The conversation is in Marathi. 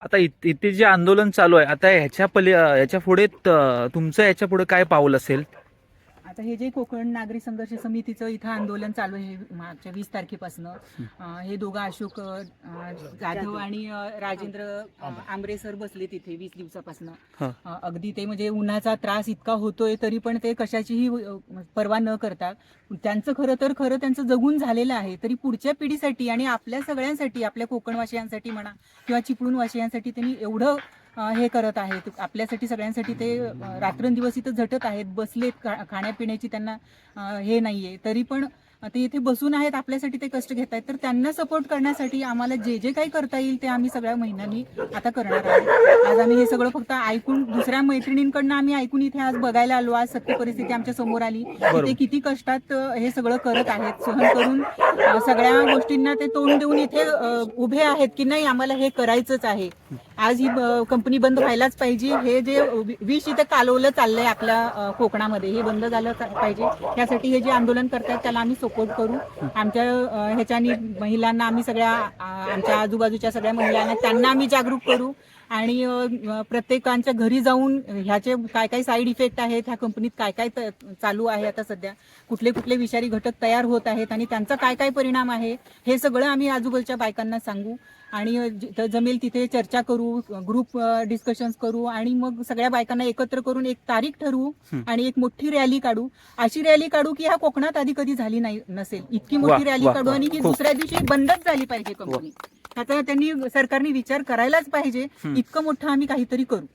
आता इथे जे आंदोलन चालू आहे, आता ह्याच्या पुढे तुमचं याच्या पुढे काय पाऊल असेल? आता हे जे कोकण नागरी संघर्ष समितीचं इथं आंदोलन चालू आहे मागच्या 20 तारखेपासून, हे दोघं अशोक जाधव आणि राजेंद्र आंबरे सर बसले तिथे 20 दिवसापासून. हा. अगदी ते म्हणजे उन्हाचा त्रास इतका होतोय तरी पण ते कशाचीही पर्वा न करता त्यांचं खरं त्यांचं जगून झालेलं आहे, तरी पुढच्या पिढीसाठी आणि आपल्या सगळ्यांसाठी, आपल्या कोकणवासियांसाठी म्हणा किंवा चिपळूणवासियांसाठी त्यांनी एवढं हे करत आहेत. आपल्यासाठी सगळ्यांसाठी ते रात्रंदिवस इथं झटत आहेत, बसलेत, खाण्यापिण्याची त्यांना हे नाहीये, तरी पण ते इथे बसून आहेत, आपल्यासाठी ते कष्ट घेत आहेत. तर त्यांना सपोर्ट करण्यासाठी आम्हाला जे जे काही करता येईल ते आम्ही सगळ्या महिन्यांनी आता करणार आहोत. आज आम्ही हे सगळं फक्त ऐकून, दुसऱ्या मैत्रिणींकडनं आम्ही ऐकून इथे आज बघायला आलो. आज सत्य परिस्थिती आमच्या समोर आली. ते किती कष्टात हे सगळं करत आहेत, सहन करून सगळ्या गोष्टींना ते तोंड देऊन इथे उभे आहेत की नाही आम्हाला हे करायचंच आहे. आज ही कंपनी बंद व्हायलाच पाहिजे. हे जे विष इथे कालवलं चाललंय आपल्या कोकणामध्ये, हे बंद झालं पाहिजे. त्यासाठी हे जे आंदोलन करतात त्याला आम्ही सपोर्ट करू. आमच्या ह्याच्यानी महिलांना आम्ही सगळ्या आमच्या आजूबाजूच्या सगळ्या महिलांना त्यांना आम्ही जागरूक करू आणि प्रत्येकांच्या घरी जाऊन ह्याचे काय काय साईड इफेक्ट आहेत, ह्या कंपनीत काय काय चालू आहे, आता सध्या कुठले कुठले विषारी घटक तयार होत आहेत आणि त्यांचा काय काय परिणाम आहे, हे सगळं आम्ही आजूबाजूच्या बायकांना सांगू आणि जिथं जमेल तिथे चर्चा करू, ग्रुप डिस्कशन्स करू आणि मग सगळ्या बायकांना एकत्र करून एक तारीख ठरवू आणि एक मोठी रॅली काढू. अशी रॅली काढू की ह्या कोकणात आधी कधी झाली नाही नसेल, इतकी मोठी रॅली काढू आणि ही दुसऱ्या दिवशी बंदच झाली पाहिजे कंपनी. ह्याचा त्यांनी सरकारने विचार करायलाच पाहिजे. इतकं मोठं आम्ही काहीतरी करू.